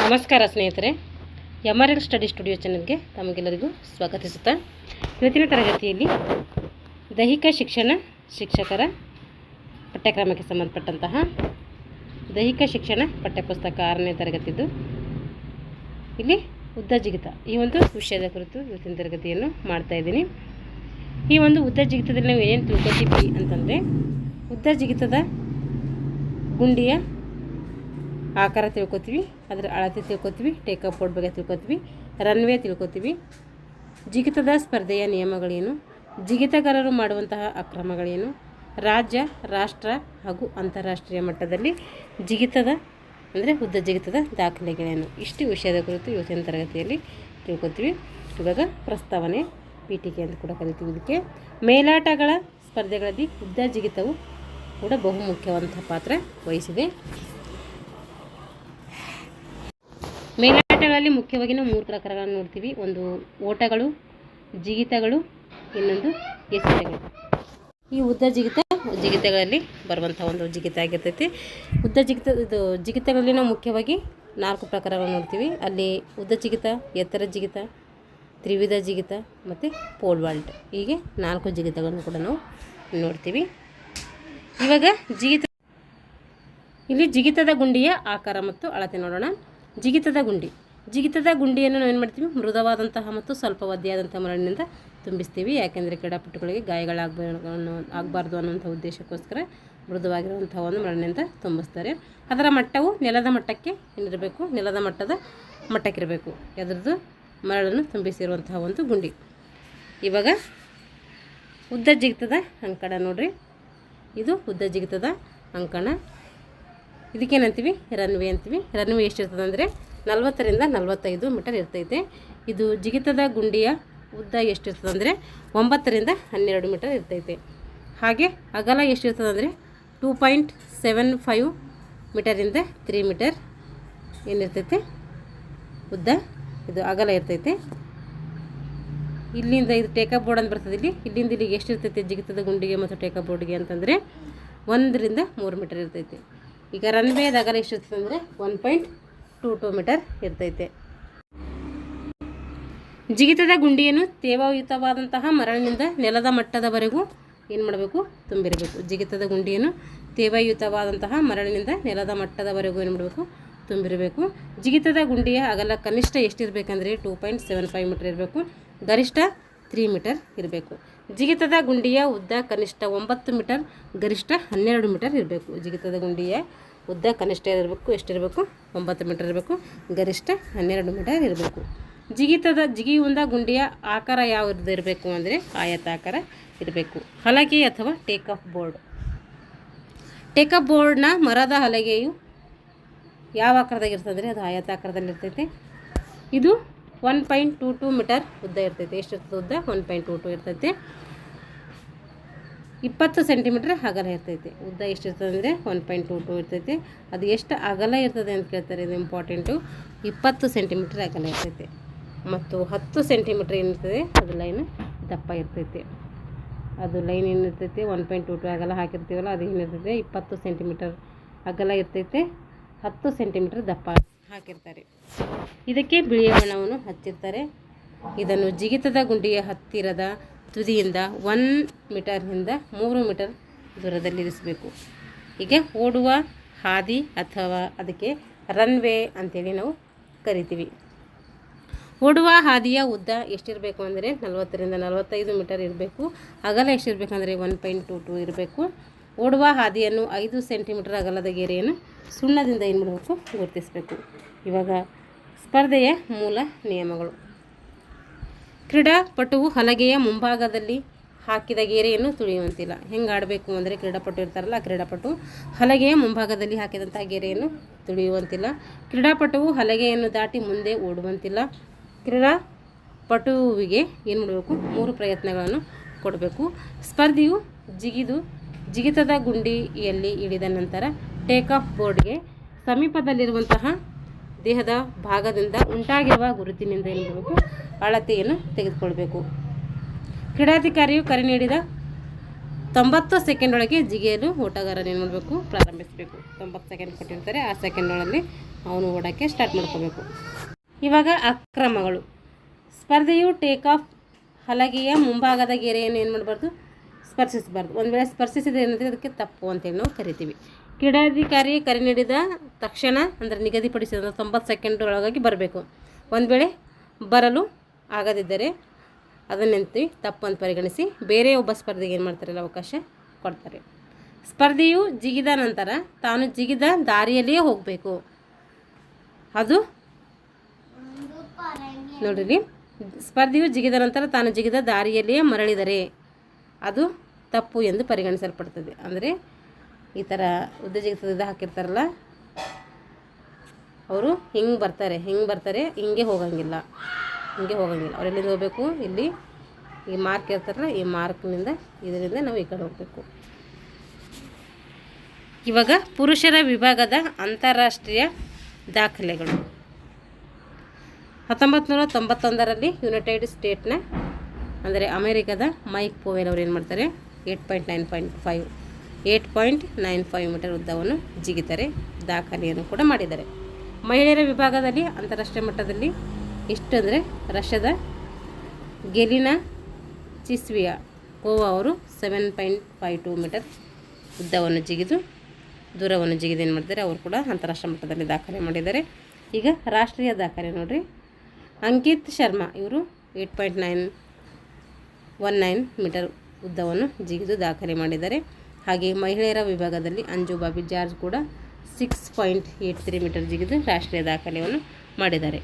ನಮಸ್ಕಾರ ಸ್ನೇಹಿತರೆ, MRL study studio ಚಾನೆಲ್ಗೆ ತಮಗೆಲ್ಲರಿಗೂ ಸ್ವಾಗತಿಸುತ್ತಾ ಇವತ್ತಿನ ತರಗತಿಯಲ್ಲಿ ದೈಹಿಕ ಶಿಕ್ಷಣ ಶಿಕ್ಷಕರ ಪಠ್ಯಕ್ರಮಕ್ಕೆ ಸಂಬಂಧಪಟ್ಟಂತಹ ದೈಹಿಕ ಶಿಕ್ಷಣ ಪಠ್ಯಪುಸ್ತಕ 6ನೇ ತರಗತಿದ್ದು ಇಲ್ಲಿ ಉದ್ದ ಜಿಗಿತ ಈ ಒಂದು ವಿಷಯದ ಕುರಿತು ಇವತ್ತಿನ ತರಗತಿಯನ್ನು ಮಾಡ್ತಾ ಇದ್ದೀನಿ. ಈ ಒಂದು ಉದ್ದ ಜಿಗಿತದಲ್ಲಿ ನಾವು ಏನೇನು ತಿಳ್ಕೊತೀವಿ ಅಂತಂದರೆ, ಉದ್ದ ಜಿಗಿತದ ಗುಂಡಿಯ ಆಕಾರ ತಿಳ್ಕೊತೀವಿ, ಅದರ ಅಳತೆ ತಿಳ್ಕೊತೀವಿ, ಟೇಕಪ್ ಬೋರ್ಡ್ ಬಗ್ಗೆ ತಿಳ್ಕೊತೀವಿ, ರನ್ವೇ ತಿಳ್ಕೊತೀವಿ, ಜಿಗಿತದ ಸ್ಪರ್ಧೆಯ ನಿಯಮಗಳೇನು, ಜಿಗಿತಗಾರರು ಮಾಡುವಂತಹ ಅಕ್ರಮಗಳೇನು, ರಾಜ್ಯ, ರಾಷ್ಟ್ರ ಹಾಗೂ ಅಂತಾರಾಷ್ಟ್ರೀಯ ಮಟ್ಟದಲ್ಲಿ ಜಿಗಿತದ ಅಂದರೆ ಉದ್ದ ಜಿಗಿತದ ದಾಖಲೆಗಳೇನು, ಇಷ್ಟು ವಿಷಯದ ಕುರಿತು ಇವತ್ತಿನ ತರಗತಿಯಲ್ಲಿ ತಿಳ್ಕೊತೀವಿ. ಇವಾಗ ಪ್ರಸ್ತಾವನೆ ಪೀಠಿಕೆ ಅಂತ ಕೂಡ ಕರಿತೀವಿ. ಇದಕ್ಕೆ ಮೇಲಾಟಗಳ ಸ್ಪರ್ಧೆಗಳಲ್ಲಿ ಉದ್ದ ಜಿಗಿತವು ಕೂಡ ಬಹುಮುಖ್ಯವಾದಂತಹ ಪಾತ್ರ ವಹಿಸಿದೆ. ಮೇಲಾಟಗಳಲ್ಲಿ ಮುಖ್ಯವಾಗಿ ನಾವು 3 ಪ್ರಕಾರಗಳನ್ನು ನೋಡ್ತೀವಿ. ಒಂದು ಓಟಗಳು, ಜಿಗಿತಗಳು, ಇನ್ನೊಂದು ಎಸೆತಗಳು. ಈ ಉದ್ದ ಜಿಗಿತಗಳಲ್ಲಿ ಬರುವಂಥ ಒಂದು ಜಿಗಿತ ಆಗಿರ್ತೈತಿ. ಉದ್ದ ಜಿಗಿತಗಳಲ್ಲಿ ನಾವು ಮುಖ್ಯವಾಗಿ 4 ಪ್ರಕಾರಗಳನ್ನು ನೋಡ್ತೀವಿ. ಅಲ್ಲಿ ಉದ್ದ ಜಿಗಿತ, ಎತ್ತರ ಜಿಗಿತ, ತ್ರಿವಿಧ ಜಿಗಿತ ಮತ್ತು ಪೋಲ್ ವಾಲ್ಟ್, ಹೀಗೆ 4 ಜಿಗಿತಗಳನ್ನು ಕೂಡ ನಾವು ನೋಡ್ತೀವಿ. ಇವಾಗ ಇಲ್ಲಿ ಜಿಗಿತದ ಗುಂಡಿಯ ಆಕಾರ ಮತ್ತು ಅಳತೆ ನೋಡೋಣ. ಜಿಗಿತದ ಗುಂಡಿಯನ್ನು ನಾವು ಏನು ಮಾಡ್ತೀವಿ, ಮೃದುವಾದಂತಹ ಮತ್ತು ಸ್ವಲ್ಪ ಒದ್ದೆಯಾದಂಥ ಮರಳಿನಿಂದ ತುಂಬಿಸ್ತೀವಿ. ಯಾಕೆಂದರೆ ಕ್ರೀಡಾಪಟುಗಳಿಗೆ ಆಗಬಾರ್ದು ಅನ್ನೋಂಥ ಉದ್ದೇಶಕ್ಕೋಸ್ಕರ ಮೃದುವಾಗಿರುವಂಥ ಒಂದು ಮರಳಿನಿಂದ ತುಂಬಿಸ್ತಾರೆ. ಅದರ ಮಟ್ಟವು ನೆಲದ ಮಟ್ಟಕ್ಕೆ ಏನಿರಬೇಕು, ನೆಲದ ಮಟ್ಟಕ್ಕಿರಬೇಕು. ಅದರದ್ದು ಮರಳನ್ನು ತುಂಬಿಸಿರುವಂತಹ ಒಂದು ಗುಂಡಿ. ಇವಾಗ ಉದ್ದ ಜಿಗಿತದ ಅಂಕಣ ನೋಡ್ರಿ. ಇದು ಉದ್ದ ಜಿಗಿತದ ಅಂಕಣ. ಇದಕ್ಕೇನಂತೀವಿ, ರನ್ವೇ ಅಂತೀವಿ. ರನ್ವೇ ಎಷ್ಟಿರ್ತದೆ ಅಂದರೆ 40ರಿಂದ 45 ಮೀಟರ್ ಇರ್ತೈತೆ. ಇದು ಜಿಗಿತದ ಗುಂಡಿಯ ಉದ್ದ ಎಷ್ಟಿರ್ತದೆ ಅಂದರೆ 9ರಿಂದ 12 ಮೀಟರ್ ಇರ್ತೈತೆ. ಹಾಗೆ ಅಗಲ ಎಷ್ಟಿರ್ತದೆ ಅಂದರೆ 2.75 ಮೀಟರಿಂದ 3 ಮೀಟರ್ ಏನಿರ್ತೈತೆ ಉದ್ದ, ಇದು ಅಗಲ ಇರ್ತೈತೆ. ಇಲ್ಲಿಂದ ಇದು ಟೇಕಪ್ ಬೋರ್ಡ್ ಅಂತ ಬರ್ತದೆ. ಇಲ್ಲಿಂದ ಇಲ್ಲಿಗೆ ಎಷ್ಟಿರ್ತೈತೆ ಜಿಗಿತದ ಗುಂಡಿಗೆ ಮತ್ತು ಟೇಕಪ್ ಬೋರ್ಡ್ಗೆ ಅಂತಂದರೆ 1ರಿಂದ 3 ಮೀಟರ್ ಇರ್ತೈತೆ. ಈಗ ರನ್ವೇದ ಅಗಲ ಎಷ್ಟಿರ್ತದೆ ಅಂದರೆ 1.22 ಮೀಟರ್ ಇರ್ತೈತೆ. ಜಿಗಿತದ ಗುಂಡಿಯನ್ನು ತೇವಯುತವಾದಂತಹ ಮರಳಿನಿಂದ ನೆಲದ ಮಟ್ಟದವರೆಗೂ ಏನು ಮಾಡಬೇಕು, ತುಂಬಿರಬೇಕು. ಜಿಗಿತದ ಗುಂಡಿಯನ್ನು ತೇವಯುತವಾದಂತಹ ಮರಳಿನಿಂದ ನೆಲದ ಮಟ್ಟದವರೆಗೂ ಏನು ಮಾಡಬೇಕು, ತುಂಬಿರಬೇಕು. ಜಿಗಿತದ ಗುಂಡಿಯ ಅಗಲ ಕನಿಷ್ಠ ಎಷ್ಟಿರಬೇಕಂದ್ರೆ 2.75 ಮೀಟರ್ ಇರಬೇಕು. ಗರಿಷ್ಠ 3 ಮೀಟರ್ ಇರಬೇಕು. ಜಿಗಿತದ ಗುಂಡಿಯ ಉದ್ದ ಕನಿಷ್ಠ 9 ಮೀಟರ್, ಗರಿಷ್ಠ 12 ಮೀಟರ್ ಇರಬೇಕು. ಜಿಗಿತದ ಗುಂಡಿಯ ಉದ್ದ ಕನಿಷ್ಠ ಇರಬೇಕು, ಎಷ್ಟಿರಬೇಕು, 9 ಮೀಟರ್ ಇರಬೇಕು, ಗರಿಷ್ಠ 12 ಮೀಟರ್ ಇರಬೇಕು. ಜಿಗಿಯುವಂಥ ಗುಂಡಿಯ ಆಕಾರ ಯಾವುದು ಇರಬೇಕು ಅಂದರೆ ಆಯತಾಕಾರ ಇರಬೇಕು. ಹಲಗೆ ಅಥವಾ ಟೇಕಪ್ ಬೋರ್ಡ್ನ ಮರದ ಹಲಗೆಯು ಯಾವ ಆಕಾರದಾಗಿರ್ತದೆ ಅಂದರೆ ಅದು ಆಯತಾಕಾರದಲ್ಲಿರ್ತೈತೆ. ಇದು 1.22 ಮೀಟರ್ ಉದ್ದ ಇರ್ತೈತೆ. ಎಷ್ಟಿರ್ತದೆ ಉದ್ದ? 1.22 ಇರ್ತೈತೆ. 20 ಸೆಂಟಿಮೀಟರ್ ಅಗಲ ಇರ್ತೈತೆ. ಉದ್ದ ಎಷ್ಟಿರ್ತದೆ ಅಂದರೆ 1.22 ಇರ್ತೈತೆ. ಅದು ಎಷ್ಟು ಅಗಲ ಇರ್ತದೆ ಅಂತ ಕೇಳ್ತಾರೆ, ಇದು ಇಂಪಾರ್ಟೆಂಟು. 20 ಸೆಂಟಿಮೀಟರ್ ಅಗಲ ಇರ್ತೈತೆ ಮತ್ತು 10 ಸೆಂಟಿಮೀಟರ್ ಏನಿರ್ತದೆ ಅದು ಲೈನ್ ದಪ್ಪ ಇರ್ತೈತೆ. ಅದು ಲೈನ್ ಏನಿರ್ತೈತೆ 1.22 ಅಗಲ ಹಾಕಿರ್ತೀವಲ್ಲ, ಅದು ಏನಿರ್ತೈತೆ 20 ಸೆಂಟಿಮೀಟರ್ ಅಗಲ ಇರ್ತೈತೆ, 10 ಸೆಂಟಿಮೀಟರ್ ದಪ್ಪ ಹಾಕಿರ್ತಾರೆ. ಇದಕ್ಕೆ ಬಿಳಿಯ ಬಣ್ಣವನ್ನು ಹಚ್ಚಿರ್ತಾರೆ. ಇದನ್ನು ಜಿಗಿತದ ಗುಂಡಿಯ ಹತ್ತಿರದ ತುದಿಯಿಂದ 1 ಮೀಟರ್ನಿಂದ 3 ಮೀಟರ್ ದೂರದಲ್ಲಿರಿಸಬೇಕು. ಈಗ ಓಡುವ ಹಾದಿ ಅಥವಾ ಅದಕ್ಕೆ ರನ್ವೇ ಅಂತೇಳಿ ನಾವು ಕರಿತೀವಿ. ಓಡುವ ಹಾದಿಯ ಉದ್ದ ಎಷ್ಟಿರಬೇಕು ಅಂದರೆ 40ರಿಂದ 45 ಮೀಟರ್ ಇರಬೇಕು. ಅಗಲ ಎಷ್ಟಿರಬೇಕಂದ್ರೆ 1.22 ಇರಬೇಕು. ಓಡುವ ಹಾದಿಯನ್ನು 5 ಸೆಂಟಿಮೀಟರ್ ಅಗಲದ ಗೆರೆಯನ್ನು ಸುಣ್ಣದಿಂದ ಏನು ಮಾಡಬೇಕು, ಗುರುತಿಸಬೇಕು. ಇವಾಗ ಸ್ಪರ್ಧೆಯ ಮೂಲ ನಿಯಮಗಳು. ಕ್ರೀಡಾಪಟುವು ಹಲಗೆಯ ಮುಂಭಾಗದಲ್ಲಿ ಹಾಕಿದ ಗೆರೆಯನ್ನು ತುಳಿಯುವಂತಿಲ್ಲ. ಹೆಂಗೆ ಆಡಬೇಕು ಅಂದರೆ, ಕ್ರೀಡಾಪಟು ಇರ್ತಾರಲ್ಲ, ಕ್ರೀಡಾಪಟು ಹಲಗೆಯ ಮುಂಭಾಗದಲ್ಲಿ ಹಾಕಿದಂಥ ಗೆರೆಯನ್ನು ತುಳಿಯುವಂತಿಲ್ಲ. ಕ್ರೀಡಾಪಟುವು ಹಲಗೆಯನ್ನು ದಾಟಿ ಮುಂದೆ ಓಡುವಂತಿಲ್ಲ. ಕ್ರೀಡಾಪಟುವಿಗೆ ಏನು ಮಾಡಬೇಕು, 3 ಪ್ರಯತ್ನಗಳನ್ನು ಕೊಡಬೇಕು. ಸ್ಪರ್ಧಿಯು ಜಿಗಿತದ ಗುಂಡಿಯಲ್ಲಿ ಇಳಿದ ನಂತರ ಟೇಕಾಫ್ ಬೋರ್ಡ್ಗೆ ಸಮೀಪದಲ್ಲಿರುವಂತಹ ದೇಹದ ಭಾಗದಿಂದ ಉಂಟಾಗಿರುವ ಗುರುತಿನಿಂದ ಏನು ಮಾಡಬೇಕು, ಅಳತೆಯನ್ನು ತೆಗೆದುಕೊಳ್ಬೇಕು. ಕ್ರೀಡಾಧಿಕಾರಿಯು ಕರೆ ನೀಡಿದ 90 ಸೆಕೆಂಡ್ ಒಳಗೆ ಜಿಗಿಯಲು ಓಟಗಾರರು ಏನು ಮಾಡಬೇಕು, ಪ್ರಾರಂಭಿಸಬೇಕು. 90 ಸೆಕೆಂಡ್ ಕೊಟ್ಟಿರ್ತಾರೆ, ಆ ಸೆಕೆಂಡೊಳಲ್ಲಿ ಅವನು ಓಡೋಕ್ಕೆ ಸ್ಟಾರ್ಟ್ ಮಾಡ್ಕೋಬೇಕು. ಇವಾಗ ಅಕ್ರಮಗಳು. ಸ್ಪರ್ಧೆಯು ಟೇಕ್ ಆಫ್ ಹಲಗೆಯ ಮುಂಭಾಗದ ಗೆರೆಯನ್ನು ಏನು ಮಾಡಬಾರ್ದು, ಸ್ಪರ್ಶಿಸಬಾರ್ದು. ಒಂದು ವೇಳೆ ಸ್ಪರ್ಶಿಸಿದರೆ ಏನಂದರೆ ಅದಕ್ಕೆ ತಪ್ಪು ಅಂತೇಳಿ ನಾವು ಕರಿತೀವಿ. ಕ್ರೀಡಾಧಿಕಾರಿ ಕರೆ ನೀಡಿದ ತಕ್ಷಣ ಅಂದರೆ ನಿಗದಿಪಡಿಸಿದ 90 ಸೆಕೆಂಡ್ ಒಳಗಾಗಿ ಬರಬೇಕು. ಒಂದು ವೇಳೆ ಬರಲು ಆಗದಿದ್ದರೆ ಅದನ್ನಂತೆ ತಪ್ಪು ಅಂತ ಪರಿಗಣಿಸಿ ಬೇರೆ ಒಬ್ಬ ಸ್ಪರ್ಧೆಗೆ ಏನು ಮಾಡ್ತಾರೆ, ಅವಕಾಶ ಕೊಡ್ತಾರೆ. ಸ್ಪರ್ಧೆಯು ಜಿಗಿದ ನಂತರ ತಾನು ಜಿಗಿದ ದಾರಿಯಲ್ಲಿಯೇ ಹೋಗಬೇಕು. ಅದು ನೋಡಿರಿ, ಸ್ಪರ್ಧೆಯು ಜಿಗಿದ ನಂತರ ತಾನು ಜಿಗಿದ ದಾರಿಯಲ್ಲಿಯೇ ಮರಳಿದರೆ ಅದು ತಪ್ಪು ಎಂದು ಪರಿಗಣಿಸಲ್ಪಡ್ತದೆ. ಅಂದರೆ ಈ ಥರ ಉದ್ದ ಜಿಗಿತದ ಹಾಕಿರ್ತಾರಲ್ಲ, ಅವರು ಹಿಂಗೆ ಬರ್ತಾರೆ ಹಿಂಗೆ ಹೋಗಂಗಿಲ್ಲ. ಅವ್ರು ಎಲ್ಲಿಂದ ಹೋಗಬೇಕು, ಇಲ್ಲಿ ಈ ಮಾರ್ಕ್ ಇರ್ತಾರಲ್ಲ, ಈ ಮಾರ್ಕ್ನಿಂದ ಇದರಿಂದ ನಾವು ಈ ಕಡೆ ಹೋಗಬೇಕು. ಇವಾಗ ಪುರುಷರ ವಿಭಾಗದ ಅಂತಾರಾಷ್ಟ್ರೀಯ ದಾಖಲೆಗಳು. 1991ರಲ್ಲಿ ಯುನೈಟೆಡ್ ಸ್ಟೇಟ್ನ ಅಂದರೆ ಅಮೇರಿಕದ ಮೈಕ್ ಪೋವೆಲ್ ಅವರು ಏನು ಮಾಡ್ತಾರೆ, 8.95 ಮೀಟರ್ ಉದ್ದವನ್ನು ಜಿಗಿತಾರೆ, ದಾಖಲೆಯನ್ನು ಕೂಡ ಮಾಡಿದ್ದಾರೆ. ಮಹಿಳೆಯರ ವಿಭಾಗದಲ್ಲಿ ಅಂತಾರಾಷ್ಟ್ರೀಯ ಮಟ್ಟದಲ್ಲಿ ಎಷ್ಟು ಅಂದರೆ ರಷ್ಯಾದ ಗೆಲಿನಾ ಚಿಸ್ವಿಯಾ ಕೋವಾ ಅವರು 7.52 ಮೀಟರ್ ಉದ್ದವನ್ನು ಜಿಗಿದು ದೂರವನ್ನು ಜಿಗಿದು ಏನು ಮಾಡ್ತಾರೆ, ಅವರು ಕೂಡ ಅಂತಾರಾಷ್ಟ್ರೀಯ ಮಟ್ಟದಲ್ಲಿ ದಾಖಲೆ ಮಾಡಿದ್ದಾರೆ. ಈಗ ರಾಷ್ಟ್ರೀಯ ದಾಖಲೆ ನೋಡಿರಿ. ಅಂಕಿತ್ ಶರ್ಮಾ ಇವರು 8.919 ಮೀಟರ್ ಉದ್ದವನ್ನು ಜಿಗಿದು ದಾಖಲೆ ಮಾಡಿದ್ದಾರೆ. ಹಾಗೆ ಮಹಿಳೆಯರ ವಿಭಾಗದಲ್ಲಿ ಅಂಜು ಬಾಬಿ ಜಾರ್ಜ್ ಕೂಡ 6.83 ಮೀಟರ್ ಜಿಗಿದು ರಾಷ್ಟ್ರೀಯ ದಾಖಲೆಯನ್ನು ಮಾಡಿದ್ದಾರೆ.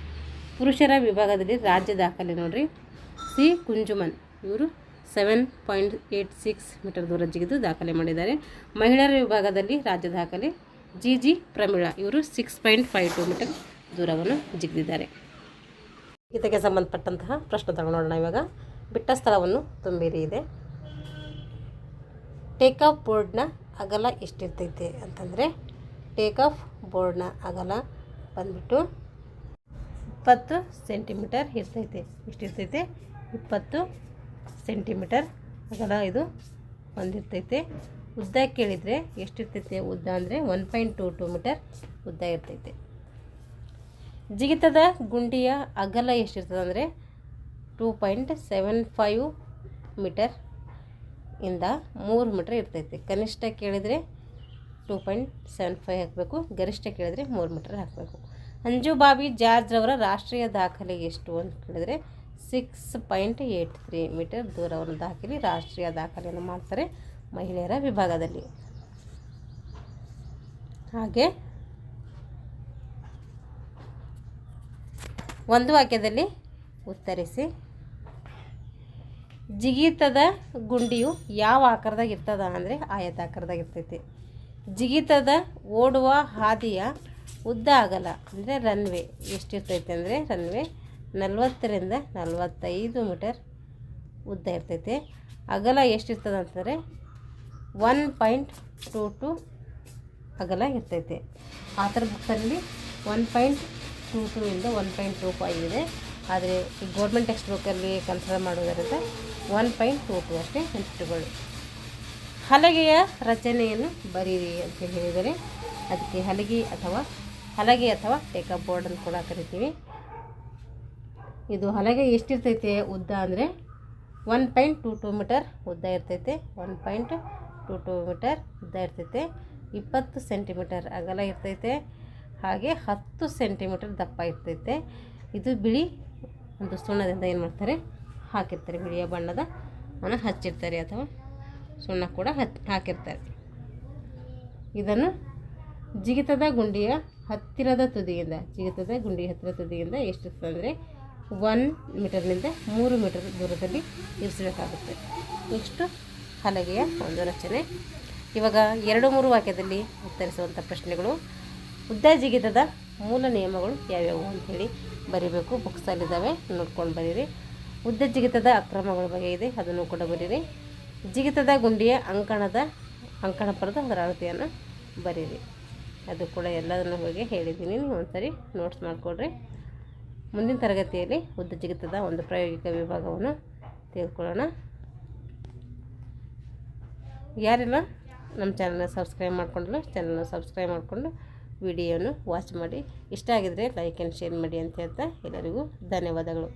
ಪುರುಷರ ವಿಭಾಗದಲ್ಲಿ ರಾಜ್ಯ ದಾಖಲೆ ನೋಡಿರಿ. ಸಿ ಕುಂಜುಮನ್ ಇವರು 7.86 ಮೀಟರ್ ದೂರ ಜಿಗಿದು ದಾಖಲೆ ಮಾಡಿದ್ದಾರೆ. ಮಹಿಳೆಯರ ವಿಭಾಗದಲ್ಲಿ ರಾಜ್ಯ ದಾಖಲೆ ಜಿ ಪ್ರಮೀಳಾ ಇವರು 6.52 ಮೀಟರ್ ದೂರವನ್ನು ಜಿಗಿದಿದ್ದಾರೆ. ಇದಕ್ಕೆ ಸಂಬಂಧಪಟ್ಟಂತಹ ಪ್ರಶ್ನೆ ತಗೊಂಡೋಣ. ಇವಾಗ ಬಿಟ್ಟ ಸ್ಥಳವನ್ನು ತುಂಬಿರಿ ಇದೆ. ಟೇಕ್ ಆಫ್ ಬೋರ್ಡ್ನ ಅಗಲ ಎಷ್ಟಿರ್ತೈತೆ ಅಂತಂದರೆ, ಟೇಕ್ ಆಫ್ ಬೋರ್ಡ್ನ ಅಗಲ ಬಂದ್ಬಿಟ್ಟು 20 ಸೆಂಟಿಮೀಟರ್ ಇರ್ತೈತೆ. ಎಷ್ಟಿರ್ತೈತೆ, 20 ಸೆಂಟಿಮೀಟರ್ ಅಗಲ ಇದು ಹೊಂದಿರ್ತೈತೆ. ಉದ್ದ ಕೇಳಿದರೆ ಎಷ್ಟಿರ್ತೈತೆ, ಉದ್ದ ಅಂದರೆ 1.22 ಮೀಟರ್ ಉದ್ದ ಇರ್ತೈತೆ. ಜಿಗಿತದ ಗುಂಡಿಯ ಅಗಲ ಎಷ್ಟಿರ್ತದೆ ಅಂದರೆ 2.75 ಮೀಟರ್ ಇಂದ 3 ಮೀಟರ್ ಇರ್ತೈತೆ. ಕನಿಷ್ಠ ಕೇಳಿದರೆ 2.75 ಹಾಕಬೇಕು, ಗರಿಷ್ಠ ಕೇಳಿದರೆ 3 ಮೀಟರ್ ಹಾಕಬೇಕು. ಅಂಜು ಬಾಬಿ ಜಾರ್ಜ್ ರವರ ರಾಷ್ಟ್ರೀಯ ದಾಖಲೆ ಎಷ್ಟು ಅಂತ ಕೇಳಿದರೆ 6.83 ಮೀಟರ್ ದೂರವನ್ನು ದಾಖಲೆ ರಾಷ್ಟ್ರೀಯ ದಾಖಲೆಯನ್ನು ಮಾಡ್ತಾರೆ ಮಹಿಳೆಯರ ವಿಭಾಗದಲ್ಲಿ. ಹಾಗೆ ಒಂದು ವಾಕ್ಯದಲ್ಲಿ ಉತ್ತರಿಸಿ. ಜಿಗಿತದ ಗುಂಡಿಯು ಯಾವ ಆಕಾರದಾಗ ಇರ್ತದ ಅಂದರೆ ಆಯತಾಕಾರದಾಗ ಇರ್ತೈತಿ. ಜಿಗಿತದ ಓಡುವ ಹಾದಿಯ ಉದ್ದ ಅಗಲ ಅಂದರೆ ರನ್ವೇ ಎಷ್ಟಿರ್ತೈತೆ ಅಂದರೆ ರನ್ವೇ 40ರಿಂದ 45 ಮೀಟರ್ ಉದ್ದ ಇರ್ತೈತೆ. ಅಗಲ ಎಷ್ಟಿರ್ತದೆ ಅಂತಂದರೆ 1.22 ಅಗಲ ಇರ್ತೈತೆ. ಆ ಥರ ಬುಕ್ಸಲ್ಲಿ 1.22 ಇಂದ 1.25 ಇದೆ. ಆದರೆ ಈ ಗೌರ್ಮೆಂಟ್ ಟೆಕ್ಸ್ಟ್ ಬುಕ್ಕಲ್ಲಿ ಕನ್ಸಿಡರ್ ಮಾಡೋದರಿಂದ 1.22 ಅಷ್ಟೇ ನೆನಪಿಟ್ಟುಕೊಳ್ಳಿ. ಹಲಗೆಯ ರಚನೆಯನ್ನು ಬರೀರಿ ಅಂತ ಹೇಳಿದರೆ ಅದಕ್ಕೆ ಹಲಗೆ ಅಥವಾ ಟೇಕಪ್ ಬೋರ್ಡ್ ಅಂತ ಕೂಡ ಕರಿತೀವಿ. ಇದು ಹಲಗೆ ಎಷ್ಟಿರ್ತೈತೆ ಉದ್ದ ಅಂದರೆ 1.22 ಮೀಟರ್ ಉದ್ದ ಇರ್ತೈತೆ. 1.22 ಮೀಟರ್ ಉದ್ದ ಇರ್ತೈತೆ. 20 ಸೆಂಟಿಮೀಟರ್ ಅಗಲ ಇರ್ತೈತೆ. ಹಾಗೆ 10 ಸೆಂಟಿಮೀಟರ್ ದಪ್ಪ ಇರ್ತೈತೆ. ಇದು ಬಿಳಿ ಒಂದು ಸುಣ್ಣದಿಂದ ಏನು ಮಾಡ್ತಾರೆ, ಹಾಕಿರ್ತಾರೆ. ಬಿಳಿಯ ಬಣ್ಣದ ಅವನ್ನ ಹಚ್ಚಿರ್ತಾರೆ ಅಥವಾ ಸುಣ್ಣ ಕೂಡ ಹಾಕಿರ್ತಾರೆ. ಇದನ್ನು ಜಿಗಿತದ ಗುಂಡಿಯ ಹತ್ತಿರದ ತುದಿಯಿಂದ ಎಷ್ಟಿರ್ತದೆ ಅಂದರೆ 1 ಮೀಟರ್ನಿಂದ 3 ಮೀಟರ್ ದೂರದಲ್ಲಿ ಇರಿಸಬೇಕಾಗುತ್ತೆ. ಇಷ್ಟು ಹಲಗೆಯ ಒಂದು ರಚನೆ. ಇವಾಗ 2-3 ವಾಕ್ಯದಲ್ಲಿ ಉತ್ತರಿಸುವಂಥ ಪ್ರಶ್ನೆಗಳು. ಉದ್ದ ಜಿಗಿತದ ಮೂಲ ನಿಯಮಗಳು ಯಾವ್ಯಾವು ಅಂಥೇಳಿ ಬರೀಬೇಕು. ಬುಕ್ಸಲ್ಲಿದ್ದಾವೆ, ನೋಡ್ಕೊಂಡು ಬರೀರಿ. ಉದ್ದ ಜಿಗಿತದ ಅಕ್ರಮಗಳ ಬಗ್ಗೆ ಇದೆ, ಅದನ್ನು ಕೂಡ ಬರೀರಿ. ಜಿಗಿತದ ಗುಂಡಿಯ ಅಂಕಣ ಪಡೆದು ಅದರ ಅಳತೆಯನ್ನು ಬರೀರಿ. ಅದು ಕೂಡ ಎಲ್ಲದನ್ನು ಹೋಗಿ ಹೇಳಿದ್ದೀನಿ, ನೀವು ಒಂದ್ಸರಿ ನೋಟ್ಸ್ ಮಾಡಿಕೊಡ್ರಿ. ಮುಂದಿನ ತರಗತಿಯಲ್ಲಿ ಉದ್ದ ಜಿಗಿತದ ಒಂದು ಪ್ರಾಯೋಗಿಕ ವಿಭಾಗವನ್ನು ತೆಗೆದುಕೊಳ್ಳೋಣ. ಯಾರೆಲ್ಲ ನಮ್ಮ ಚಾನಲ್ನ ಸಬ್ಸ್ಕ್ರೈಬ್ ಮಾಡ್ಕೊಂಡಲ್ಲ ಚಾನಲ್ನ ಸಬ್ಸ್ಕ್ರೈಬ್ ಮಾಡಿಕೊಂಡು ವಿಡಿಯೋನು ವಾಚ್ ಮಾಡಿ. ಇಷ್ಟ ಆಗಿದರೆ ಲೈಕ್ ಆ್ಯಂಡ್ ಶೇರ್ ಮಾಡಿ ಅಂತ ಹೇಳ್ತಾ ಎಲ್ಲರಿಗೂ ಧನ್ಯವಾದಗಳು.